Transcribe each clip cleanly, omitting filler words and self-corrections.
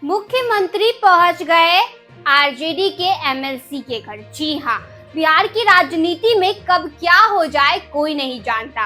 मुख्यमंत्री पहुंच गए आरजेडी के एमएलसी के घर। जी हां, बिहार की राजनीति में कब क्या हो जाए कोई नहीं जानता।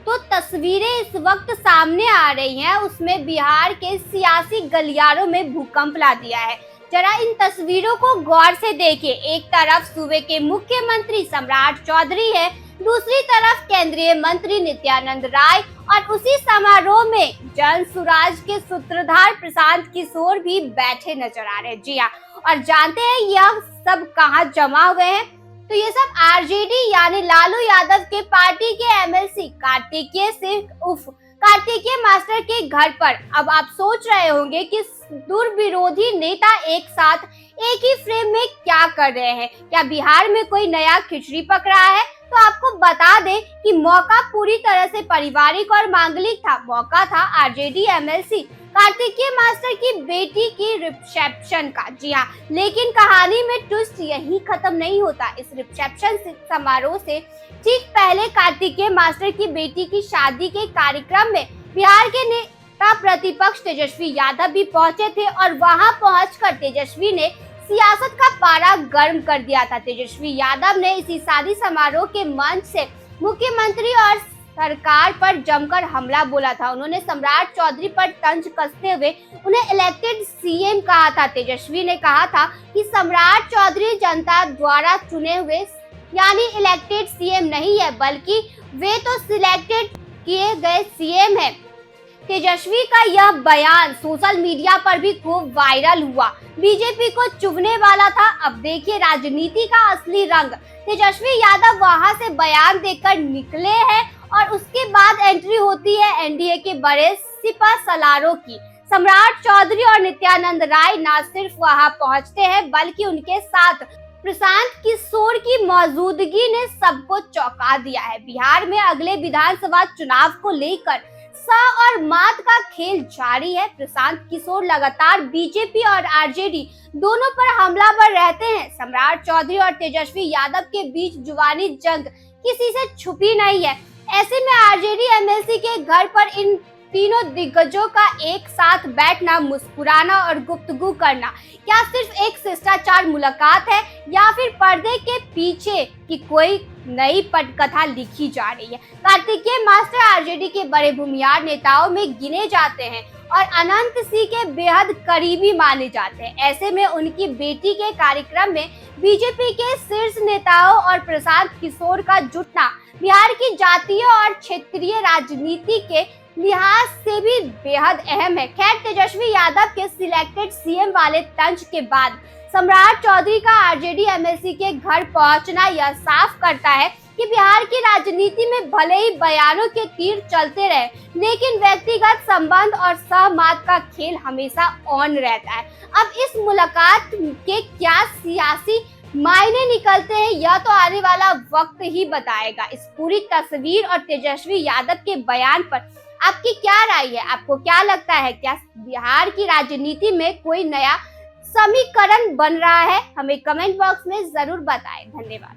तो तस्वीरें इस वक्त सामने आ रही हैं, उसमें बिहार के सियासी गलियारों में भूकंप ला दिया है। जरा इन तस्वीरों को गौर से देखिए। एक तरफ सूबे के मुख्यमंत्री सम्राट चौधरी है, दूसरी तरफ केंद्रीय मंत्री नित्यानंद राय और उसी समारोह में जन सुराज के सूत्रधार प्रशांत किशोर भी बैठे नजर आ रहे हैं। जी हाँ, और जानते हैं यह सब कहां जमा हुए हैं? तो ये सब आरजेडी यानी लालू यादव के पार्टी के एमएलसी कार्तिकेय मास्टर के घर पर। अब आप सोच रहे होंगे कि दुर्विरोधी नेता एक साथ एक ही फ्रेम में क्या कर रहे हैं? क्या बिहार में कोई नया खिचड़ी पक रहा है? तो आपको बता दें कि मौका पूरी तरह से पारिवारिक और मांगलिक था। मौका था आरजेडी एमएलसी कार्तिकेय मास्टर की बेटी की रिसेप्शन का। जी हाँ, लेकिन कहानी में ट्विस्ट यही खत्म नहीं होता। इस रिसेप्शन समारोह से ठीक पहले कार्तिकेय मास्टर की बेटी की शादी के कार्यक्रम में बिहार के नेता प्रतिपक्ष तेजस्वी यादव भी पहुंचे थे और वहां पहुंचकर तेजस्वी ने सियासत का पारा गर्म कर दिया था। तेजस्वी यादव ने इसी शादी समारोह के मंच से मुख्यमंत्री और सरकार पर जमकर हमला बोला था। उन्होंने सम्राट चौधरी पर तंज कसते हुए उन्हें इलेक्टेड सीएम कहा था। तेजस्वी ने कहा था कि सम्राट चौधरी जनता द्वारा चुने हुए यानी इलेक्टेड सीएम नहीं है, बल्कि वे तो सिलेक्टेड किए गए सीएम है। तेजस्वी का यह बयान सोशल मीडिया पर भी खूब वायरल हुआ। बीजेपी को चुभने वाला था। अब देखिए राजनीति का असली रंग। तेजस्वी यादव वहां से बयान देकर निकले हैं और उसके बाद एंट्री होती है एनडीए के बड़े सिपा सलारों की। सम्राट चौधरी और नित्यानंद राय न सिर्फ वहां पहुंचते हैं, बल्कि उनके साथ प्रशांत किशोर की मौजूदगी ने सबको चौंका दिया है। बिहार में अगले विधानसभा चुनाव को लेकर सा और मात का खेल जारी है। प्रशांत किशोर लगातार बीजेपी और आरजेडी दोनों पर हमलावर रहते हैं। सम्राट चौधरी और तेजस्वी यादव के बीच जुबानी जंग किसी से छुपी नहीं है। ऐसे में आरजेडी एमएलसी के घर पर इन तीनों दिग्गजों का एक साथ बैठना, मुस्कुराना और गुफ्तगू करना क्या सिर्फ एक शिष्टाचार मुलाकात है या फिर पर्दे के पीछे की कोई नई पटकथा लिखी जा रही है? कार्तिकेय मास्टर आरजेडी के बड़े भूमिहार नेताओं में गिने जाते हैं और अनंत सिंह के बेहद करीबी माने जाते हैं। ऐसे में उनकी बेटी के कार्यक्रम में बीजेपी के शीर्ष नेताओं और प्रशांत किशोर का जुटना बिहार की जातीय और क्षेत्रीय राजनीति के लिहाज से भी बेहद अहम है। खैर, तेजस्वी यादव के सिलेक्टेड सीएम वाले तंज के बाद सम्राट चौधरी का आरजेडी एमएलसी के घर पहुंचना यह साफ करता है कि बिहार की राजनीति में भले ही बयानों के तीर चलते रहे, लेकिन व्यक्तिगत संबंध और सहमत का खेल हमेशा ऑन रहता है। अब इस मुलाकात के क्या सियासी मायने निकलते हैं, यह तो आने वाला वक्त ही बताएगा। इस पूरी तस्वीर और तेजस्वी यादव के बयान पर आपकी क्या राय है? आपको क्या लगता है, क्या बिहार की राजनीति में कोई नया समीकरण बन रहा है? हमें कमेंट बॉक्स में जरूर बताएं। धन्यवाद।